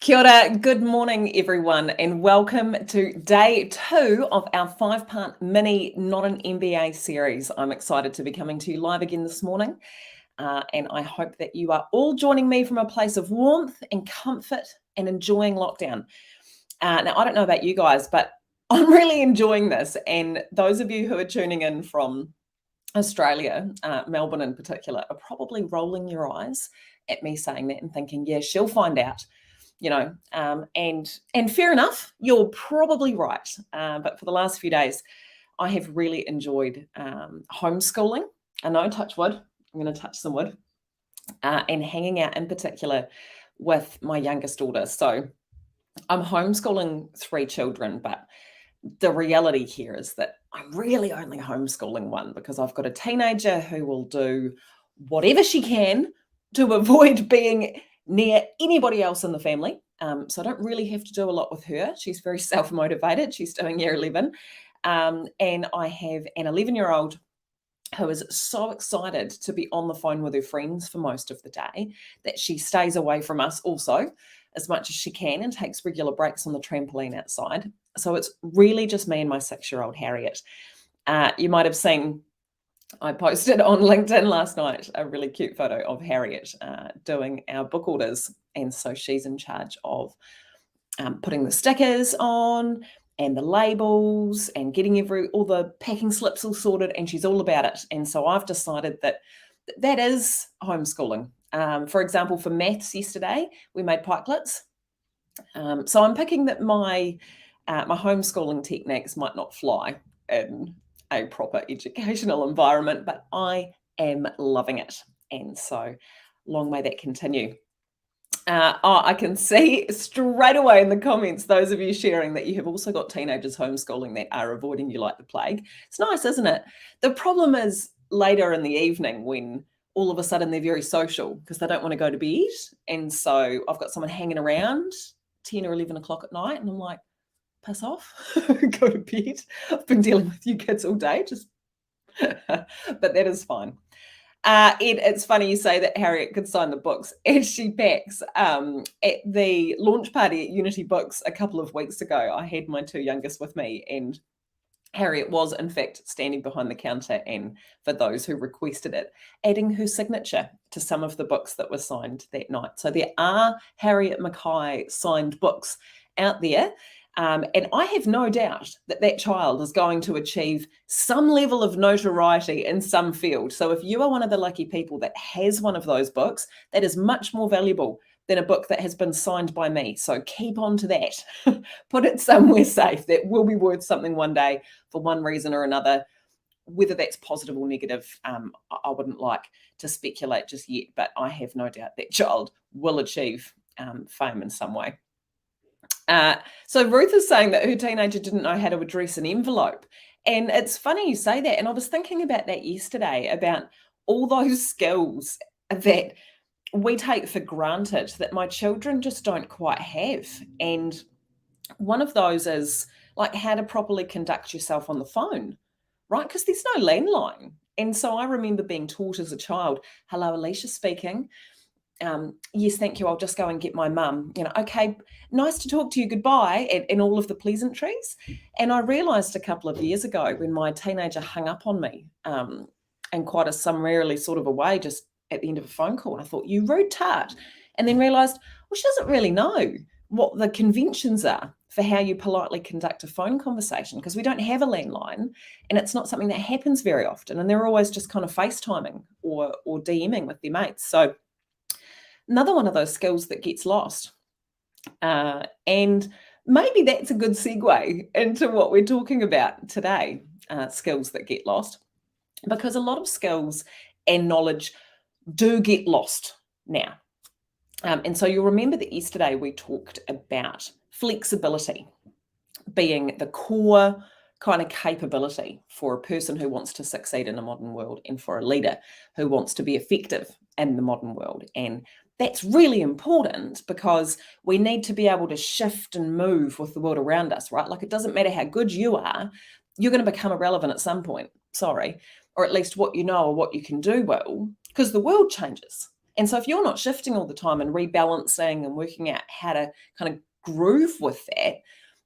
Kia ora, good morning everyone, and welcome to day 2 of our 5-part mini Not-An-MBA series. I'm excited to be coming to you live again this morning, and I hope that you are all joining me from a place of warmth and comfort and enjoying lockdown. Now, I don't know about you guys, but I'm really enjoying this, and those of you who are tuning in from Australia, Melbourne in particular, are probably rolling your eyes at me saying that and thinking, yeah, she'll find out. And fair enough, you're probably right. But for the last few days, I have really enjoyed homeschooling. I know, touch wood, I'm going to touch some wood, and hanging out in particular with my youngest daughter. So I'm homeschooling 3 children, but the reality here is that I'm really only homeschooling one because I've got a teenager who will do whatever she can to avoid being near anybody else in the family. So I don't really have to do a lot with her. She's very self-motivated. She's doing year 11. And I have an 11-year-old who is so excited to be on the phone with her friends for most of the day that she stays away from us also as much as she can and takes regular breaks on the trampoline outside. So it's really just me and my 6-year-old Harriet. You might have seen I posted on LinkedIn last night a really cute photo of Harriet doing our book orders. And so she's in charge of putting the stickers on and the labels and getting all the packing slips all sorted, and she's all about it. And so I've decided that is homeschooling. For example, for maths yesterday, we made pikelets. So I'm picking that my homeschooling techniques might not fly in a proper educational environment, but I am loving it. And so long may that continue. I can see straight away in the comments, those of you sharing that you have also got teenagers homeschooling that are avoiding you like the plague. It's nice, isn't it? The problem is later in the evening when all of a sudden they're very social because they don't want to go to bed. And so I've got someone hanging around 10 or 11 o'clock at night, and I'm like, piss off, go to bed. I've been dealing with you kids all day, but that is fine. Ed, it's funny you say that Harriet could sign the books as she packs. At the launch party at Unity Books a couple of weeks ago, I had my 2 youngest with me, and Harriet was, in fact, standing behind the counter, and for those who requested it, adding her signature to some of the books that were signed that night. So there are Harriet Mackay signed books out there. And I have no doubt that child is going to achieve some level of notoriety in some field. So if you are one of the lucky people that has one of those books, that is much more valuable than a book that has been signed by me. So keep on to that. Put it somewhere safe. That will be worth something one day for one reason or another. Whether that's positive or negative, I wouldn't like to speculate just yet, but I have no doubt that child will achieve fame in some way. So Ruth is saying that her teenager didn't know how to address an envelope. And it's funny you say that. And I was thinking about that yesterday, about all those skills that we take for granted that my children just don't quite have. And one of those is like how to properly conduct yourself on the phone, right? Because there's no landline. And so I remember being taught as a child, hello, Alicia speaking. Yes, thank you. I'll just go and get my mum. Okay, nice to talk to you. Goodbye, and all of the pleasantries. And I realised a couple of years ago when my teenager hung up on me in quite a summarily sort of a way, just at the end of a phone call. And I thought, you rude tart. And then realised, well, she doesn't really know what the conventions are for how you politely conduct a phone conversation, because we don't have a landline and it's not something that happens very often. And they're always just kind of FaceTiming or DMing with their mates. So another one of those skills that gets lost. And maybe that's a good segue into what we're talking about today, skills that get lost, because a lot of skills and knowledge do get lost now. And so you'll remember that yesterday we talked about flexibility being the core kind of capability for a person who wants to succeed in a modern world and for a leader who wants to be effective in the modern world. And that's really important because we need to be able to shift and move with the world around us, right? Like, it doesn't matter how good you are, you're going to become irrelevant at some point, or at least what you know or what you can do will, because the world changes. And so if you're not shifting all the time and rebalancing and working out how to kind of groove with that,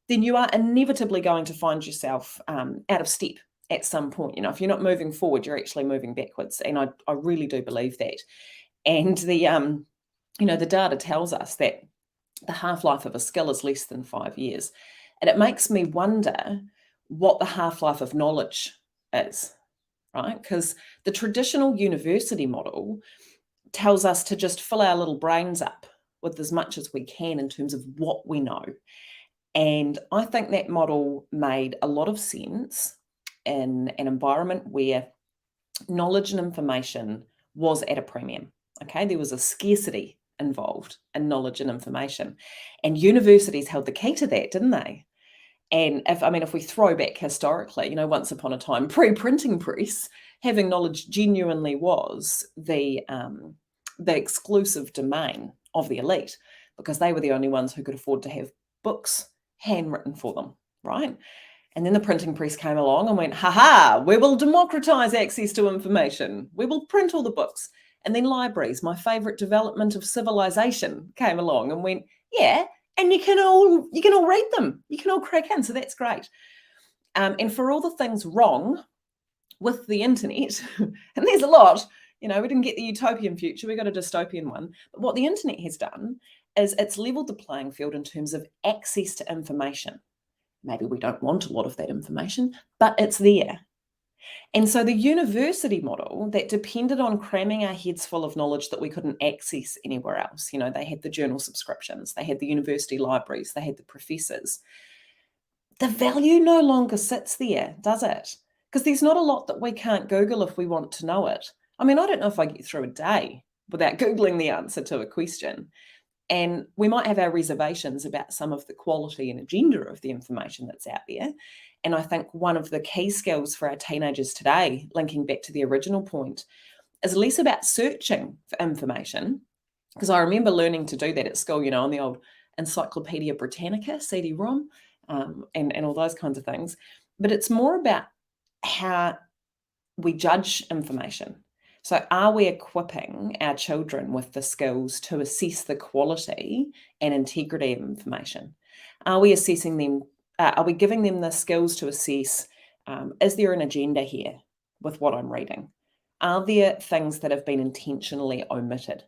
then you are inevitably going to find yourself out of step at some point. If you're not moving forward, you're actually moving backwards. And I really do believe that. And the data tells us that the half-life of a skill is less than 5 years. And it makes me wonder what the half-life of knowledge is, right? Because the traditional university model tells us to just fill our little brains up with as much as we can in terms of what we know. And I think that model made a lot of sense in an environment where knowledge and information was at a premium. Okay, there was a scarcity involved in knowledge and information. And universities held the key to that, didn't they? And if we throw back historically, once upon a time, pre-printing press, having knowledge genuinely was the exclusive domain of the elite, because they were the only ones who could afford to have books handwritten for them, right? And then the printing press came along and went, ha, we will democratize access to information. We will print all the books. And then libraries, my favorite development of civilization, came along and went, yeah, and you can all read them. You can all crack in. So that's great. And for all the things wrong with the internet, and there's a lot, we didn't get the utopian future, we got a dystopian one. But what the internet has done is it's leveled the playing field in terms of access to information. Maybe we don't want a lot of that information, but it's there. And so the university model that depended on cramming our heads full of knowledge that we couldn't access anywhere else, they had the journal subscriptions, they had the university libraries, they had the professors. The value no longer sits there, does it? Because there's not a lot that we can't Google if we want to know it. I don't know if I get through a day without Googling the answer to a question. And we might have our reservations about some of the quality and agenda of the information that's out there. And I think one of the key skills for our teenagers today, linking back to the original point, is less about searching for information. Because I remember learning to do that at school, on the old Encyclopedia Britannica, CD-ROM, and all those kinds of things. But it's more about how we judge information. So are we equipping our children with the skills to assess the quality and integrity of information? Are we assessing them? Are we giving them the skills to assess, is there an agenda here with what I'm reading? Are there things that have been intentionally omitted?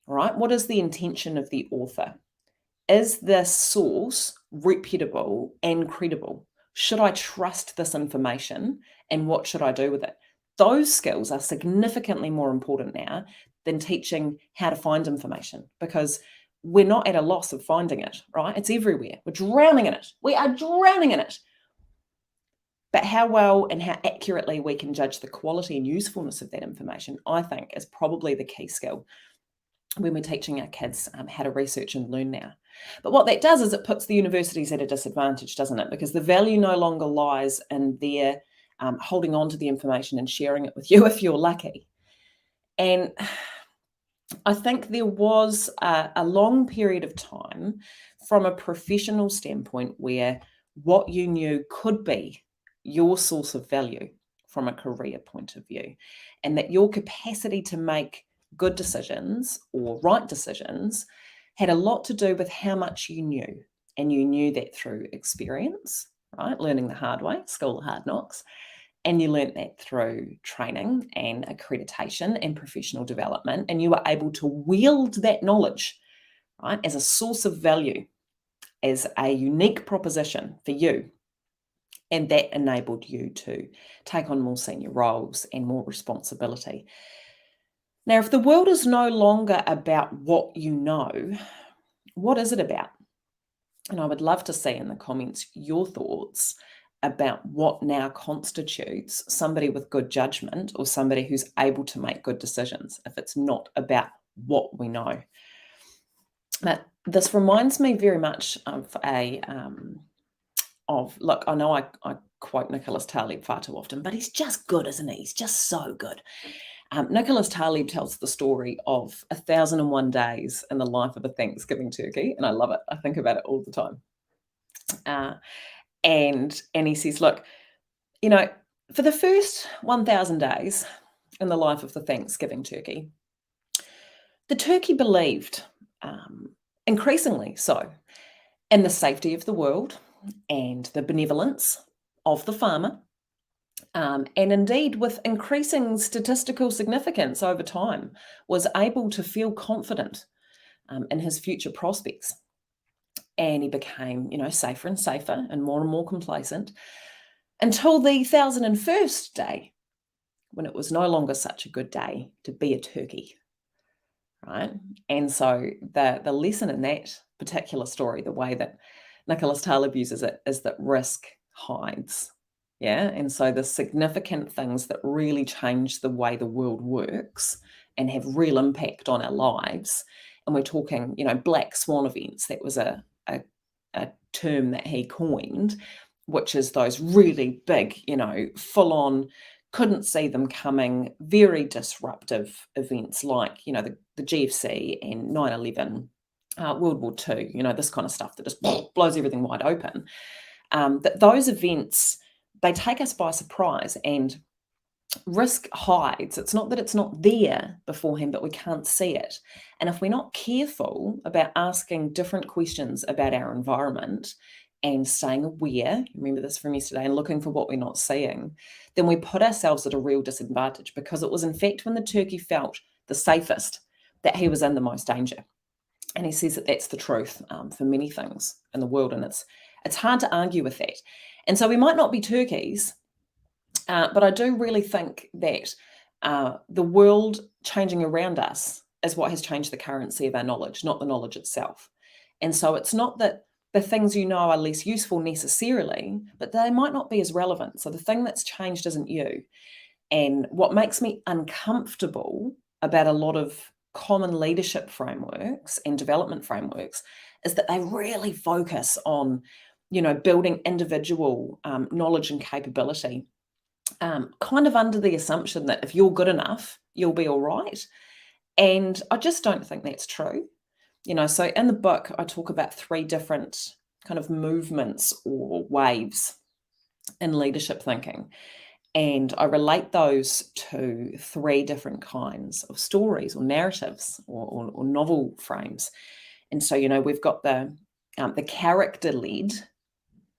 All right, what is the intention of the author? Is this source reputable and credible? Should I trust this information, and what should I do with it? Those skills are significantly more important now than teaching how to find information, because we're not at a loss of finding it, right? It's everywhere. We're drowning in it. We are drowning in it. But how well and how accurately we can judge the quality and usefulness of that information, I think, is probably the key skill when we're teaching our kids how to research and learn now. But what that does is it puts the universities at a disadvantage, doesn't it? Because the value no longer lies in their holding on to the information and sharing it with you if you're lucky. And I think there was a long period of time from a professional standpoint where what you knew could be your source of value from a career point of view, and that your capacity to make good decisions or right decisions had a lot to do with how much you knew. And you knew that through experience, right? Learning the hard way, school of hard knocks. And you learnt that through training and accreditation and professional development. And you were able to wield that knowledge, right, as a source of value, as a unique proposition for you. And that enabled you to take on more senior roles and more responsibility. Now, if the world is no longer about what you know, what is it about? And I would love to see in the comments your thoughts about what now constitutes somebody with good judgment or somebody who's able to make good decisions if it's not about what we know. But this reminds me very much of look, I know I quote Nicholas Taleb far too often, but he's just good, isn't he? He's just so good. Nicholas Taleb tells the story of 1,001 days in the life of a Thanksgiving turkey, and I love it. I think about it all the time. And he says, look, for the first 1,000 days in the life of the Thanksgiving turkey, The turkey believed, increasingly so, in the safety of the world and the benevolence of the farmer, and indeed, with increasing statistical significance over time, was able to feel confident in his future prospects. And he became, safer and safer and more complacent until the 1001st day, when it was no longer such a good day to be a turkey, right? And so the lesson in that particular story, the way that Nicholas Taleb uses it, is that risk hides. Yeah. And so the significant things that really change the way the world works and have real impact on our lives. And we're talking, black swan events. That was a term that he coined, which is those really big, full on, couldn't see them coming, very disruptive events like, the GFC and 9/11, World War II, this kind of stuff that just blows everything wide open. That those events, they take us by surprise, and risk hides. It's not that it's not there beforehand, but we can't see it. And if we're not careful about asking different questions about our environment and staying aware, remember this from yesterday, and looking for what we're not seeing, then we put ourselves at a real disadvantage, because it was in fact when the turkey felt the safest that he was in the most danger. And he says that that's the truth for many things in the world, and it's hard to argue with that. And so we might not be turkeys, but I do really think that the world changing around us is what has changed the currency of our knowledge, not the knowledge itself. And so it's not that the things are less useful necessarily, but they might not be as relevant. So the thing that's changed isn't you. And what makes me uncomfortable about a lot of common leadership frameworks and development frameworks is that they really focus on, building individual knowledge and capability, kind of under the assumption that if you're good enough, you'll be all right. And I just don't think that's true. So in the book, I talk about 3 different kind of movements or waves in leadership thinking. And I relate those to 3 different kinds of stories or narratives or novel frames. And so, we've got the character-led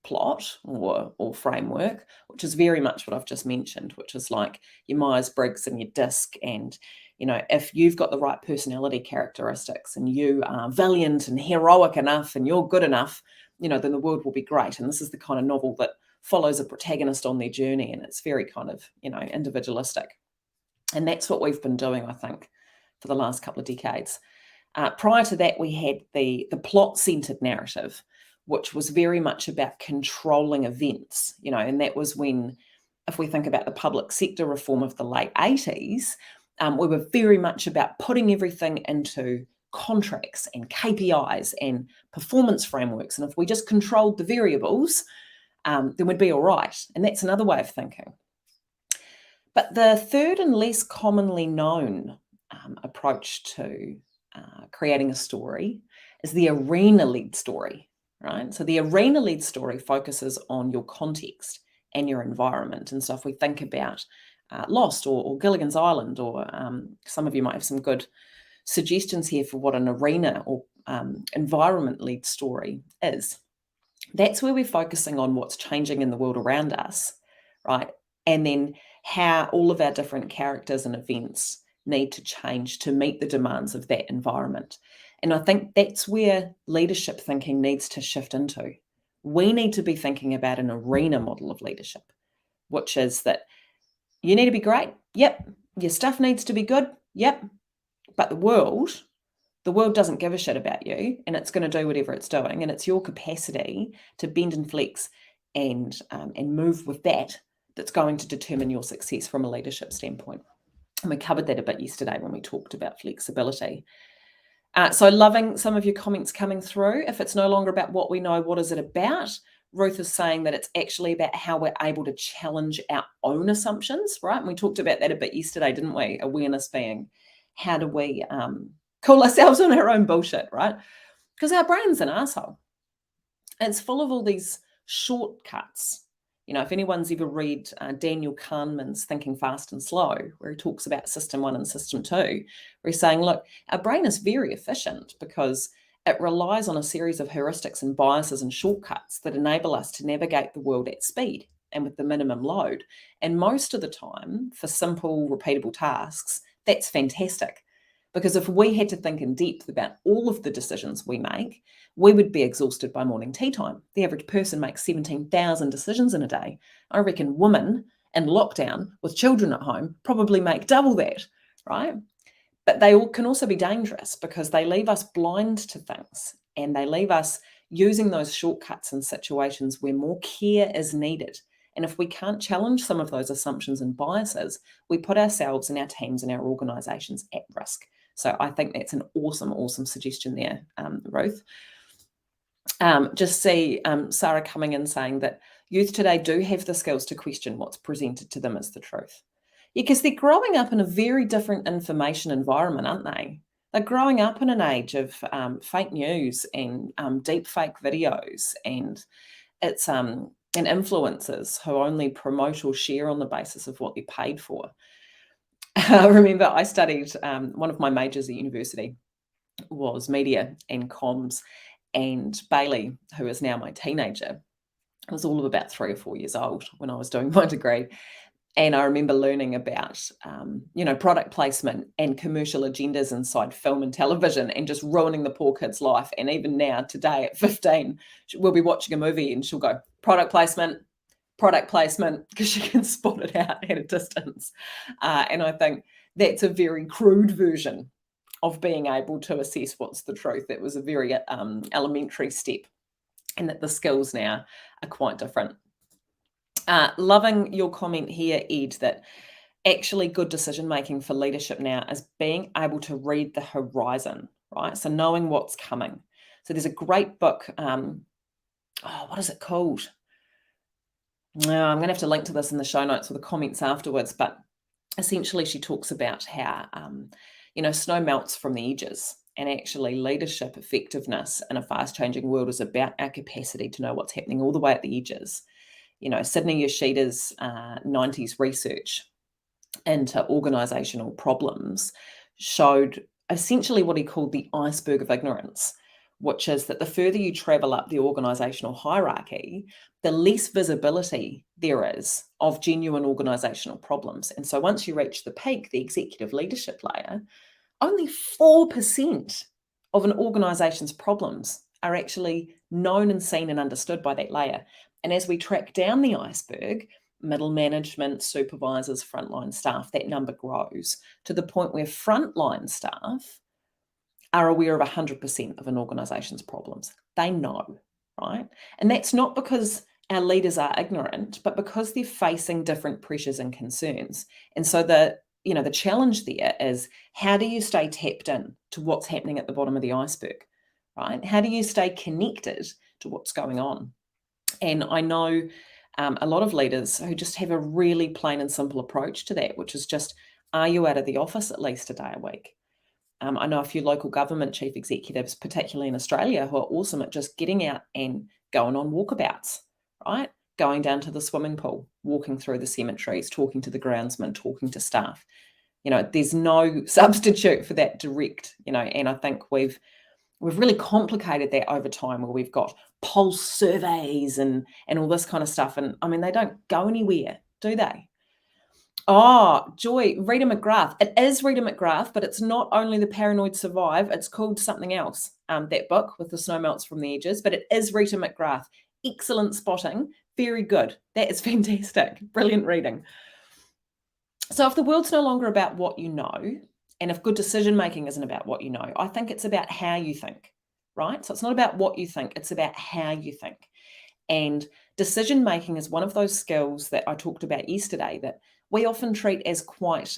plot or framework, which is very much what I've just mentioned, which is like your Myers-Briggs and your DISC. And, if you've got the right personality characteristics and you are valiant and heroic enough and you're good enough, then the world will be great. And this is the kind of novel that follows a protagonist on their journey, and it's very kind of, individualistic. And that's what we've been doing, I think, for the last couple of decades. Prior to that, we had the plot-centered narrative, which was very much about controlling events, and that was when, if we think about the public sector reform of the late 80s, we were very much about putting everything into contracts and KPIs and performance frameworks. And if we just controlled the variables, then we'd be all right. And that's another way of thinking. But the third and less commonly known approach to creating a story is the arena-led story, right? So the arena-led story focuses on your context and your environment. And so if we think about Lost or Gilligan's Island, or some of you might have some good suggestions here for what an arena or environment-led story is. That's where we're focusing on what's changing in the world around us, right? And then how all of our different characters and events need to change to meet the demands of that environment. And I think that's where leadership thinking needs to shift into. We need to be thinking about an arena model of leadership, which is that you need to be great. Yep. Your stuff needs to be good. Yep. But the world doesn't give a shit about you, and it's going to do whatever it's doing. And it's your capacity to bend and flex and move with that that's going to determine your success from a leadership standpoint. And we covered that a bit yesterday when we talked about flexibility. So loving some of your comments coming through. If it's no longer about what we know, what is it about? Ruth is saying that it's actually about how we're able to challenge our own assumptions, right? And we talked about that a bit yesterday, didn't we? Awareness being, how do we call ourselves on our own bullshit, right? Because our brain's an asshole. It's full of all these shortcuts. If anyone's ever read Daniel Kahneman's Thinking Fast and Slow, where he talks about system 1 and system 2, where he's saying, look, our brain is very efficient because it relies on a series of heuristics and biases and shortcuts that enable us to navigate the world at speed and with the minimum load. And most of the time, for simple, repeatable tasks, that's fantastic. Because if we had to think in depth about all of the decisions we make, we would be exhausted by morning tea time. The average person makes 17,000 decisions in a day. I reckon women in lockdown with children at home probably make double that, right? But they can also be dangerous because they leave us blind to things, and they leave us using those shortcuts in situations where more care is needed. And if we can't challenge some of those assumptions and biases, we put ourselves and our teams and our organisations at risk. So I think that's an awesome, awesome suggestion there, Ruth. Just see Sarah coming in saying that youth today do have the skills to question what's presented to them as the truth. Yeah, because they're growing up in a very different information environment, aren't they? They're growing up in an age of fake news and deep fake videos, and it's and influencers who only promote or share on the basis of what they're paid for. I remember I studied, one of my majors at university was media and comms, and Bailey, who is now my teenager, was all of about 3 or 4 years old when I was doing my degree. And I remember learning about, product placement and commercial agendas inside film and television and just ruining the poor kid's life. And even now, today at 15, we'll be watching a movie and she'll go, product placement, because she can spot it out at a distance. And I think that's a very crude version of being able to assess what's the truth. That was a very elementary step, and that the skills now are quite different. Loving your comment here, Ed, that actually good decision-making for leadership now is being able to read the horizon, right? So knowing what's coming. So there's a great book. What is it called? I'm going to have to link to this in the show notes or the comments afterwards, but essentially she talks about how, snow melts from the edges, and actually leadership effectiveness in a fast-changing world is about our capacity to know what's happening all the way at the edges. Sydney Yoshida's 90s research into organisational problems showed essentially what he called the Iceberg of Ignorance, which is that the further you travel up the organisational hierarchy, the less visibility there is of genuine organisational problems. And so once you reach the peak, the executive leadership layer, only 4% of an organisation's problems are actually known and seen and understood by that layer. And as we track down the iceberg, middle management, supervisors, frontline staff, that number grows to the point where frontline staff are aware of 100% of an organisation's problems. They know, right? And that's not because our leaders are ignorant, but because they're facing different pressures and concerns. And so the challenge there is, how do you stay tapped in to what's happening at the bottom of the iceberg, right? How do you stay connected to what's going on? And I know a lot of leaders who just have a really plain and simple approach to that, which is just, are you out of the office at least a day a week? I know a few local government chief executives, particularly in Australia, who are awesome at just getting out and going on walkabouts, right? Going down to the swimming pool, walking through the cemeteries, talking to the groundsmen, talking to staff. There's no substitute for that direct, and I think we've really complicated that over time, where we've got pulse surveys and all this kind of stuff. And I mean, they don't go anywhere, do they? Oh, Joy, Rita McGrath. It is Rita McGrath, but it's not only The Paranoid Survive. It's called something else, that book with the snow melts from the edges, but it is Rita McGrath. Excellent spotting. Very good. That is fantastic. Brilliant reading. So if the world's no longer about what you know, and if good decision-making isn't about what you know, I think it's about how you think, right? So it's not about what you think, it's about how you think. And decision-making is one of those skills that I talked about yesterday that we often treat as quite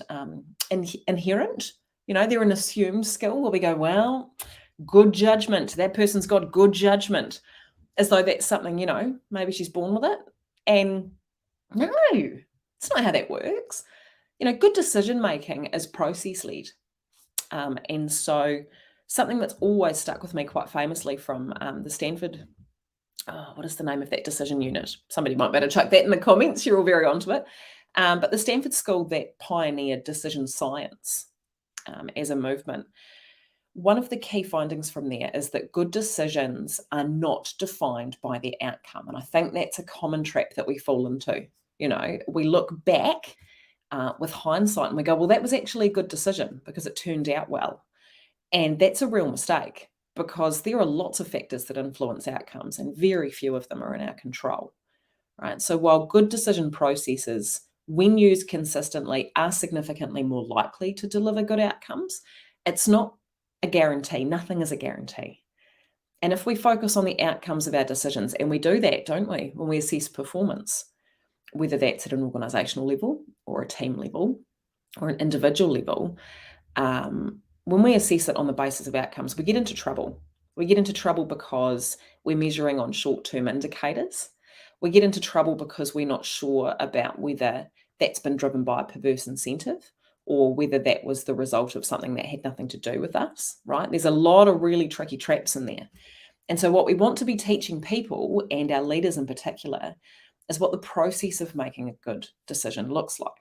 inherent. They're an assumed skill where we go, well, good judgment. That person's got good judgment, as though that's something, maybe she's born with it. And no, it's not how that works. Good decision-making is process-led. And so something that's always stuck with me quite famously from the Stanford what is the name of that decision unit? Somebody might better chuck that in the comments. You're all very onto it. But the Stanford school that pioneered decision science as a movement, one of the key findings from there is that good decisions are not defined by their outcome. And I think that's a common trap that we fall into. We look back with hindsight and we go, well, that was actually a good decision because it turned out well. And that's a real mistake because there are lots of factors that influence outcomes and very few of them are in our control, right? So while good decision processes, when used consistently, are significantly more likely to deliver good outcomes, it's not a guarantee. Nothing is a guarantee. And if we focus on the outcomes of our decisions, and we do that, don't we, when we assess performance, whether that's at an organizational level or a team level or an individual level, when we assess it on the basis of outcomes, we get into trouble. We get into trouble because we're measuring on short-term indicators. We get into trouble because we're not sure about whether that's been driven by a perverse incentive or whether that was the result of something that had nothing to do with us, right? There's a lot of really tricky traps in there. And so what we want to be teaching people, and our leaders in particular, is what the process of making a good decision looks like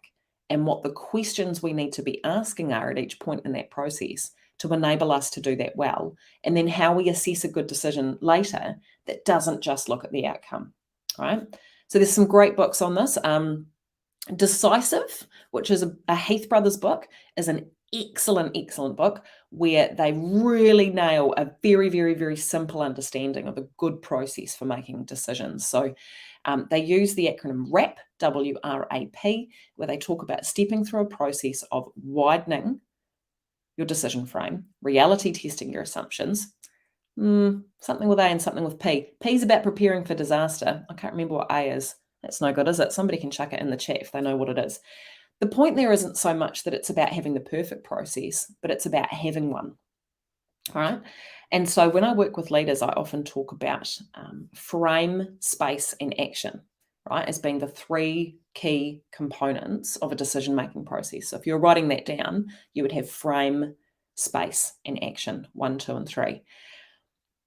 and what the questions we need to be asking are at each point in that process to enable us to do that well, and then how we assess a good decision later that doesn't just look at the outcome, right? So there's some great books on this. Decisive, which is a Heath Brothers book, is an excellent book where they really nail a very, very, very simple understanding of a good process for making decisions. So they use the acronym WRAP, W-R-A-P, where they talk about stepping through a process of widening your decision frame, reality testing your assumptions, something with A and something with P. P is about preparing for disaster. I can't remember what A is. That's no good, is it? Somebody can chuck it in the chat if they know what it is. The point there isn't so much that it's about having the perfect process, but it's about having one, all right? And so when I work with leaders, I often talk about frame, space, and action, right, as being the three key components of a decision-making process. So if you're writing that down, you would have frame, space, and action, 1, 2, and 3.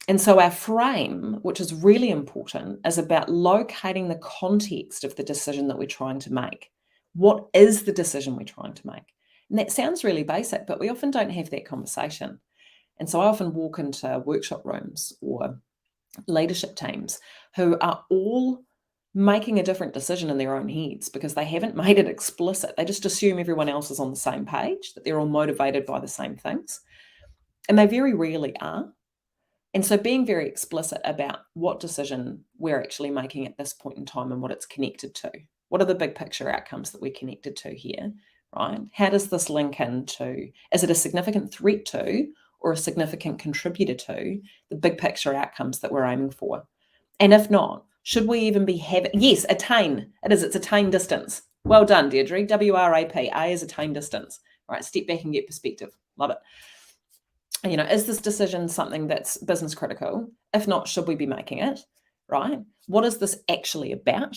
And so our frame, which is really important, is about locating the context of the decision that we're trying to make. What is the decision we're trying to make? And that sounds really basic, but we often don't have that conversation. And so I often walk into workshop rooms or leadership teams who are all making a different decision in their own heads because they haven't made it explicit. They just assume everyone else is on the same page, that they're all motivated by the same things. And they very rarely are. And so being very explicit about what decision we're actually making at this point in time and what it's connected to. What are the big picture outcomes that we're connected to here, right? How does this link into, is it a significant threat to or a significant contributor to the big picture outcomes that we're aiming for? And if not, should we even be having, yes, attain, it's attain distance. Well done, Deirdre, W-R-A-P, A is attain distance, right? Step back and get perspective, love it. Is this decision something that's business critical? If not, should we be making it, right? What is this actually about?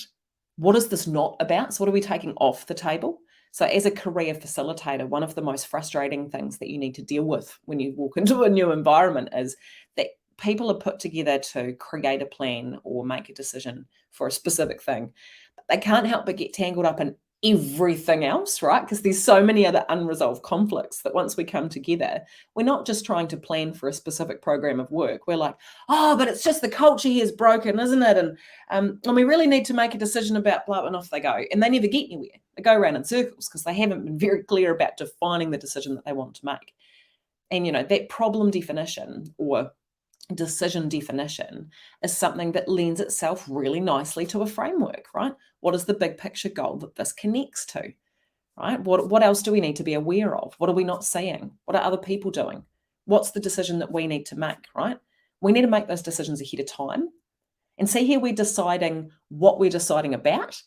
What is this not about? So what are we taking off the table? So as a career facilitator, one of the most frustrating things that you need to deal with when you walk into a new environment is that people are put together to create a plan or make a decision for a specific thing. But they can't help but get tangled up in everything else, right? Because there's so many other unresolved conflicts that once we come together, we're not just trying to plan for a specific program of work. We're like, oh, but it's just the culture here is broken, isn't it? And we really need to make a decision about blah, and off they go. And they never get anywhere. They go around in circles because they haven't been very clear about defining the decision that they want to make. And, that problem definition or decision definition is something that lends itself really nicely to a framework, right? What is the big picture goal that this connects to, right? What else do we need to be aware of? What are we not seeing? What are other people doing? What's the decision that we need to make, right? We need to make those decisions ahead of time. And see here we're deciding what we're deciding about,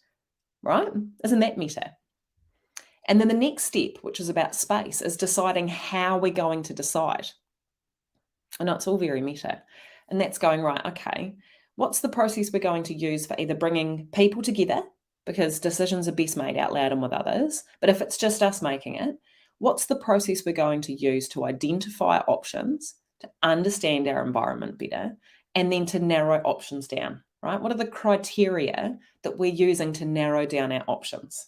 right? Isn't that meta? And then the next step, which is about space, is deciding how we're going to decide. I know it's all very meta. And that's going, right, okay, what's the process we're going to use for either bringing people together, because decisions are best made out loud and with others, but if it's just us making it, what's the process we're going to use to identify options, to understand our environment better, and then to narrow options down, right? What are the criteria that we're using to narrow down our options?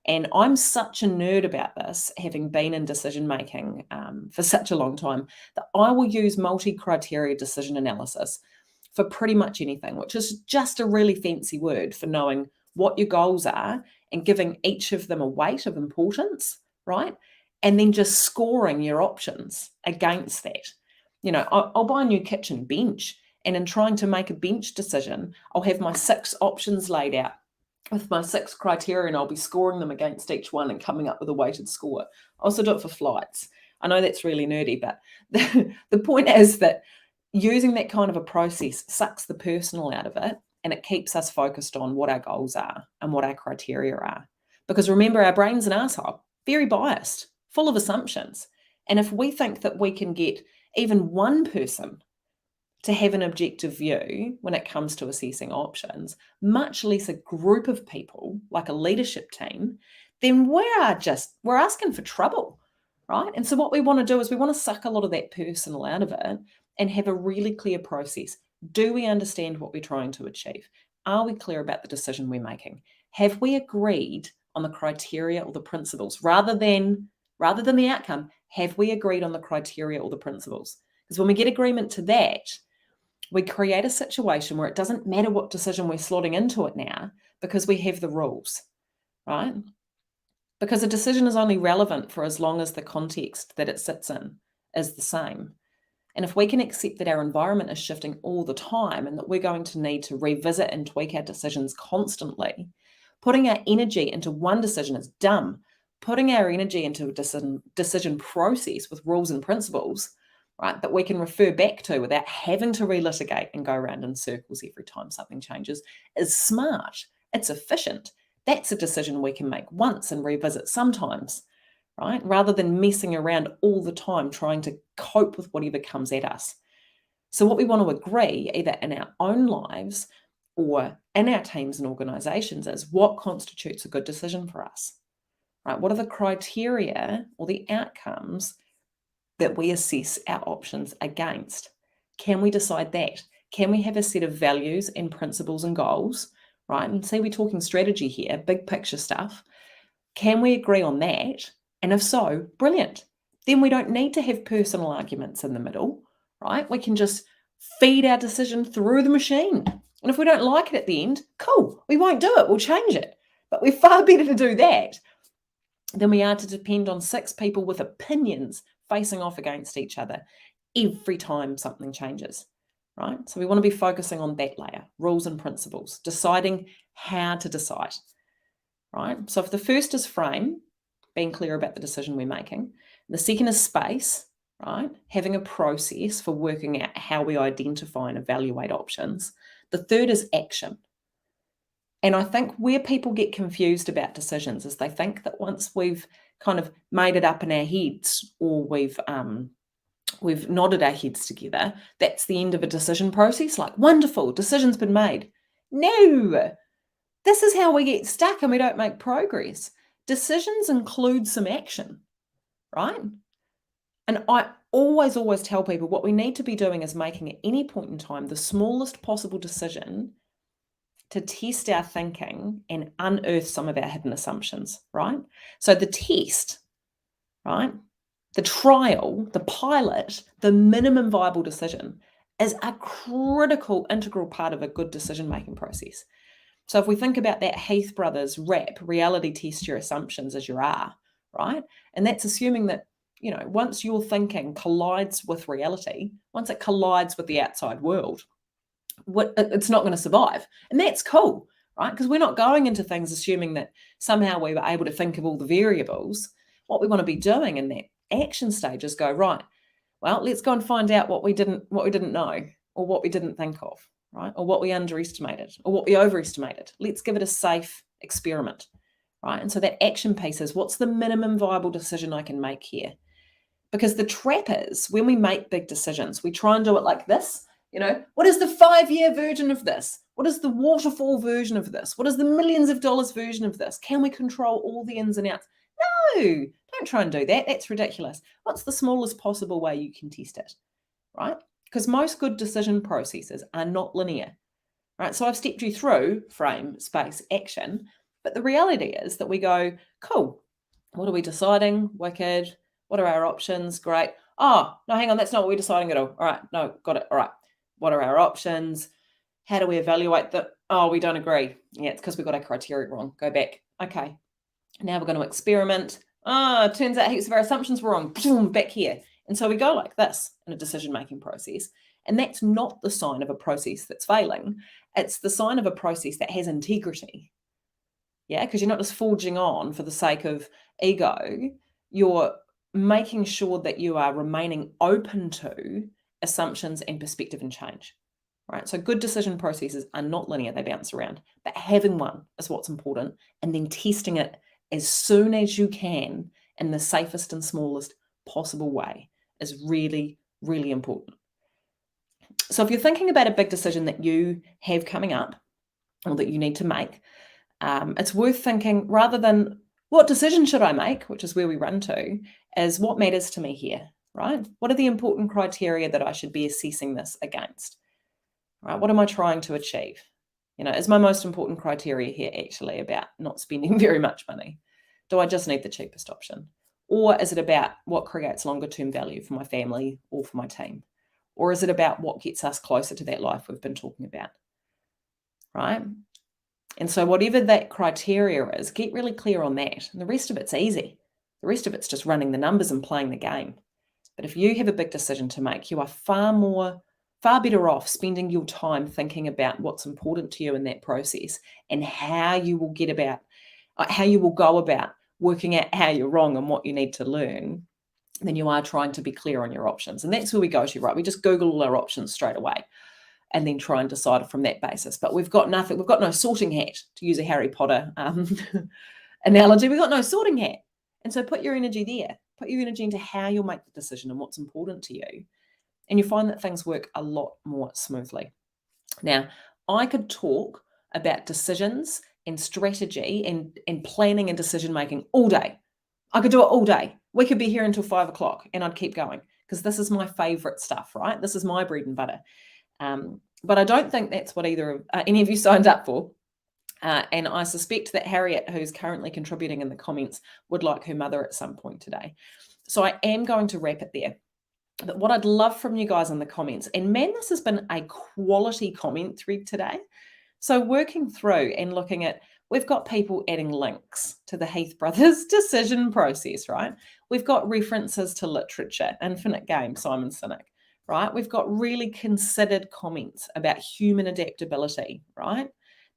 And I'm such a nerd about this, having been in decision making for such a long time, that I will use multi-criteria decision analysis for pretty much anything, which is just a really fancy word for knowing what your goals are and giving each of them a weight of importance, right? And then just scoring your options against that. I'll buy a new kitchen bench, and in trying to make a bench decision, I'll have my 6 options laid out with my 6 criteria, and I'll be scoring them against each one and coming up with a weighted score. I also do it for flights. I know that's really nerdy, but the point is that using that kind of a process sucks the personal out of it, and it keeps us focused on what our goals are and what our criteria are. Because remember, our brain's an asshole, very biased, full of assumptions. And if we think that we can get even one person to have an objective view when it comes to assessing options, much less a group of people like a leadership team, then we're asking for trouble, right? And so what we want to do is we want to suck a lot of that personal out of it and have a really clear process. Do we understand what we're trying to achieve? Are we clear about the decision we're making? Have we agreed on the criteria or the principles rather than the outcome? Have we agreed on the criteria or the principles? Because when we get agreement to that, we create a situation where it doesn't matter what decision we're slotting into it now, because we have the rules, right? Because a decision is only relevant for as long as the context that it sits in is the same. And if we can accept that our environment is shifting all the time and that we're going to need to revisit and tweak our decisions constantly, putting our energy into one decision is dumb. Putting our energy into a decision process with rules and principles, right, that we can refer back to without having to relitigate and go around in circles every time something changes, is smart. It's efficient. That's a decision we can make once and revisit sometimes, right? Rather than messing around all the time trying to cope with whatever comes at us. So what we want to agree, either in our own lives or in our teams and organizations, is what constitutes a good decision for us, right? What are the criteria or the outcomes that we assess our options against? Can we decide that? Can we have a set of values and principles and goals, right? And say we're talking strategy here, big picture stuff. Can we agree on that? And if so, brilliant. Then we don't need to have personal arguments in the middle, right? We can just feed our decision through the machine. And if we don't like it at the end, cool, we won't do it, we'll change it. But we're far better to do that than we are to depend on 6 people with opinions facing off against each other every time something changes, right? So we want to be focusing on that layer, rules and principles, deciding how to decide, right? So if the first is frame, being clear about the decision we're making, the second is space, right? Having a process for working out how we identify and evaluate options. The third is action. And I think where people get confused about decisions is they think that once we've kind of made it up in our heads, or we've nodded our heads together, that's the end of a decision process. Like, wonderful, decision's been made. No, this is how we get stuck and we don't make progress. Decisions include some action, right? And I always tell people what we need to be doing is making at any point in time the smallest possible decision to test our thinking and unearth some of our hidden assumptions, right? So the test, right? The trial, the pilot, the minimum viable decision is a critical, integral part of a good decision-making process. So if we think about that Heath Brothers rap, reality test your assumptions as you are, right? And that's assuming that, once your thinking collides with reality, once it collides with the outside world, it's not going to survive. And that's cool, right? Because we're not going into things assuming that somehow we were able to think of all the variables. What we want to be doing in that action stage is go, right, well, let's go and find out what we didn't know, or what we didn't think of, right? Or what we underestimated, or what we overestimated. Let's give it a safe experiment, right? And so that action piece is, what's the minimum viable decision I can make here? Because the trap is, when we make big decisions, we try and do it like this. What is the 5-year version of this? What is the waterfall version of this? What is the millions of dollars version of this? Can we control all the ins and outs? No, don't try and do that. That's ridiculous. What's the smallest possible way you can test it, right? because most good decision processes are not linear, right? So I've stepped you through frame, space, action, but the reality is that we go, cool, what are we deciding? Wicked. What are our options? Great. Oh, no, hang on, that's not what we're deciding at all. All right, no, got it. All right. What are our options? How do we evaluate that? Oh, we don't agree. Yeah, it's because we got our criteria wrong. Go back. Okay. Now we're going to experiment. Oh, it turns out heaps of our assumptions were wrong. Boom, back here. And so we go like this in a decision-making process. And that's not the sign of a process that's failing. It's the sign of a process that has integrity. Yeah, because you're not just forging on for the sake of ego. You're making sure that you are remaining open to assumptions and perspective and change. Right? So good decision processes are not linear, they bounce around. But having one is what's important, and then testing it as soon as you can in the safest and smallest possible way is really, really important. So if you're thinking about a big decision that you have coming up or that you need to make, it's worth thinking, rather than what decision should I make, which is where we run to, is what matters to me here, right? What are the important criteria that I should be assessing this against? Right? What am I trying to achieve? Is my most important criteria here actually about not spending very much money? Do I just need the cheapest option? Or is it about what creates longer term value for my family or for my team? Or is it about what gets us closer to that life we've been talking about? Right? And so whatever that criteria is, get really clear on that. And the rest of it's easy. The rest of it's just running the numbers and playing the game. But if you have a big decision to make, you are far better off spending your time thinking about what's important to you in that process and how you will go about working out how you're wrong and what you need to learn than you are trying to be clear on your options. And that's where we go to, right? We just Google all our options straight away and then try and decide from that basis. But we've got nothing. We've got no sorting hat, to use a Harry Potter analogy. We've got no sorting hat. And so put your energy there. Put your energy into how you'll make the decision and what's important to you. And you find that things work a lot more smoothly. Now, I could talk about decisions and strategy and planning and decision making all day. I could do it all day. We could be here until 5 o'clock and I'd keep going because this is my favorite stuff, right? This is my bread and butter. But I don't think that's what any of you signed up for. And I suspect that Harriet, who's currently contributing in the comments, would like her mother at some point today. So I am going to wrap it there. But what I'd love from you guys in the comments, and man, this has been a quality comment thread today. So working through and looking at, we've got people adding links to the Heath Brothers decision process, right? We've got references to literature, Infinite Game, Simon Sinek, right? We've got really considered comments about human adaptability, right?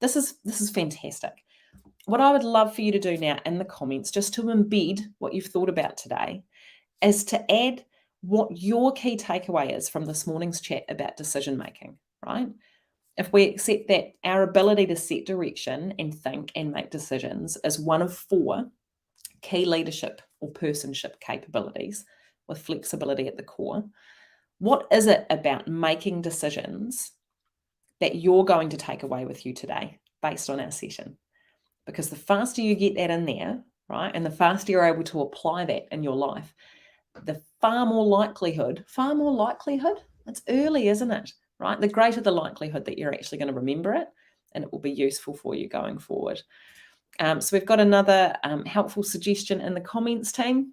This is fantastic. What I would love for you to do now in the comments, just to embed what you've thought about today, is to add what your key takeaway is from this morning's chat about decision making, right? If we accept that our ability to set direction and think and make decisions is one of 4 key leadership or personship capabilities with flexibility at the core, what is it about making decisions that you're going to take away with you today based on our session? Because the faster you get that in there, right, and the faster you're able to apply that in your life, the far more likelihood, it's early, isn't it? Right? The greater the likelihood that you're actually going to remember it and it will be useful for you going forward. So we've got another helpful suggestion in the comments, team.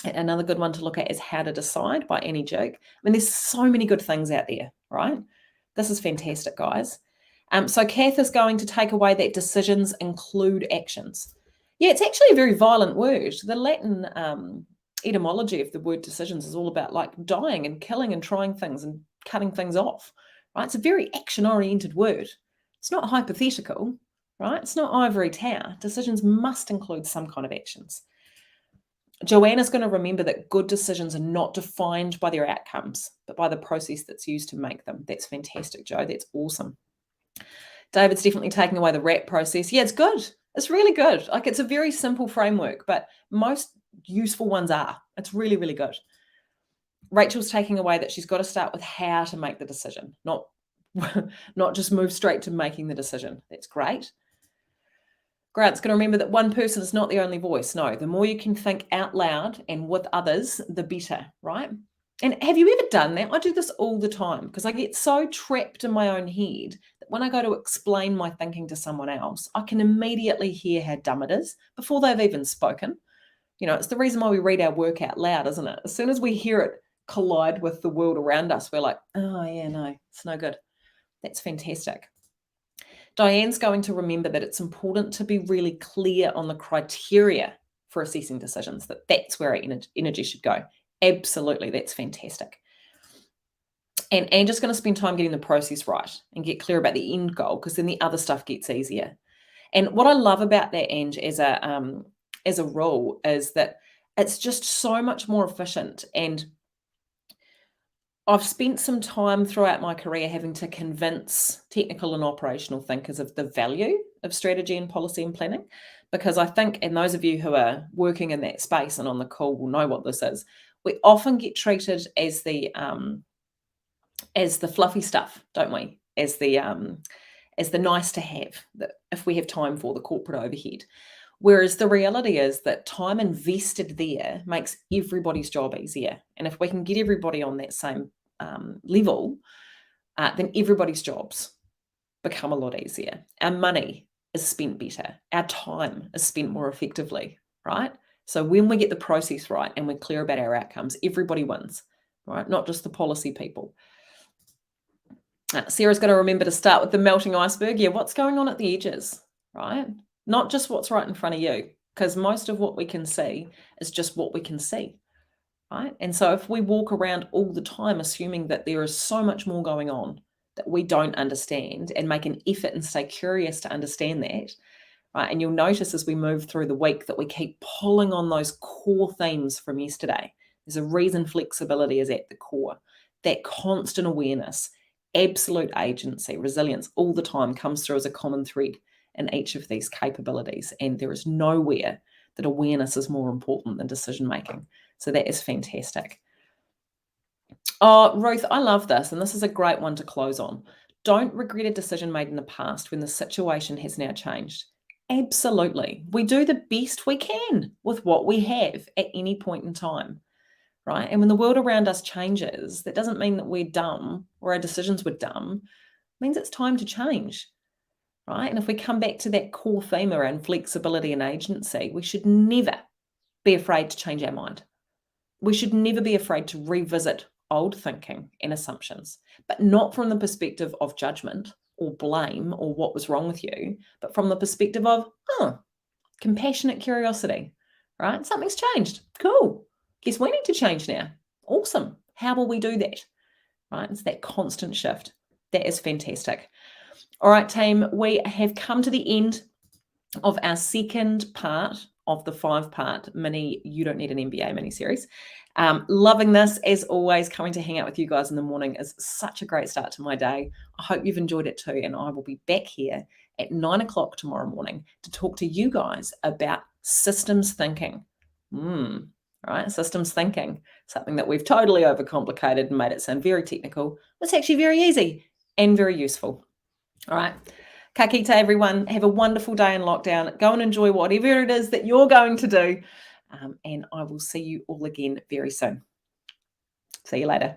Another good one to look at is How to Decide by Annie Joke. I mean, there's so many good things out there, right? This is fantastic, guys. So Kath is going to take away that decisions include actions. Yeah, it's actually a very violent word. The Latin etymology of the word decisions is all about like dying and killing and trying things and cutting things off, right? It's a very action-oriented word. It's not hypothetical, right? It's not ivory tower. Decisions must include some kind of actions. Joanna's going to remember that good decisions are not defined by their outcomes, but by the process that's used to make them. That's fantastic, Jo. That's awesome. David's definitely taking away the RAP process. Yeah, it's good. It's really good. Like, it's a very simple framework, but most useful ones are. It's really, really good. Rachel's taking away that she's got to start with how to make the decision, not just move straight to making the decision. That's great. Grant's going to remember that one person is not the only voice. No, the more you can think out loud and with others, the better, right? And have you ever done that? I do this all the time because I get so trapped in my own head that when I go to explain my thinking to someone else, I can immediately hear how dumb it is before they've even spoken. It's the reason why we read our work out loud, isn't it? As soon as we hear it collide with the world around us, we're like, oh yeah, no, it's no good. That's fantastic. Diane's going to remember that it's important to be really clear on the criteria for assessing decisions, that's where our energy should go. Absolutely, that's fantastic. And just going to spend time getting the process right and get clear about the end goal, because then the other stuff gets easier. And what I love about that, Ange, as a rule, is that it's just so much more efficient. And I've spent some time throughout my career having to convince technical and operational thinkers of the value of strategy and policy and planning, because I think, and those of you who are working in that space and on the call will know what this is, we often get treated as the fluffy stuff, don't we? As the nice to have, that if we have time for the corporate overhead. Whereas the reality is that time invested there makes everybody's job easier. And if we can get everybody on that same level, then everybody's jobs become a lot easier. Our money is spent better. Our time is spent more effectively, right? So when we get the process right and we're clear about our outcomes, everybody wins, right? Not just the policy people. Sarah's going to remember to start with the melting iceberg. Yeah, what's going on at the edges, right? Not just what's right in front of you, because most of what we can see is just what we can see, right? And so if we walk around all the time assuming that there is so much more going on that we don't understand and make an effort and stay curious to understand that, right? And you'll notice as we move through the week that we keep pulling on those core themes from yesterday. There's a reason flexibility is at the core. That constant awareness, absolute agency, resilience all the time comes through as a common thread in each of these capabilities. And there is nowhere that awareness is more important than decision making. So that is fantastic. Oh, Ruth, I love this. And this is a great one to close on. Don't regret a decision made in the past when the situation has now changed. Absolutely. We do the best we can with what we have at any point in time, right? And when the world around us changes, that doesn't mean that we're dumb or our decisions were dumb. It means it's time to change, right? And if we come back to that core theme around flexibility and agency, we should never be afraid to change our mind. We should never be afraid to revisit old thinking and assumptions, but not from the perspective of judgment or blame or what was wrong with you, but from the perspective of, compassionate curiosity, right? Something's changed. Cool. Guess we need to change now. Awesome. How will we do that? Right? It's that constant shift. That is fantastic. All right, team, we have come to the end of our second part of the 5-part mini You Don't Need an MBA mini-series. Loving this, as always. Coming to hang out with you guys in the morning is such a great start to my day. I hope you've enjoyed it too, and I will be back here at 9 o'clock tomorrow morning to talk to you guys about systems thinking. Right, systems thinking, something that we've totally overcomplicated and made it sound very technical. It's actually very easy and very useful. All right. Ka kite, everyone. Have a wonderful day in lockdown. Go and enjoy whatever it is that you're going to do. And I will see you all again very soon. See you later.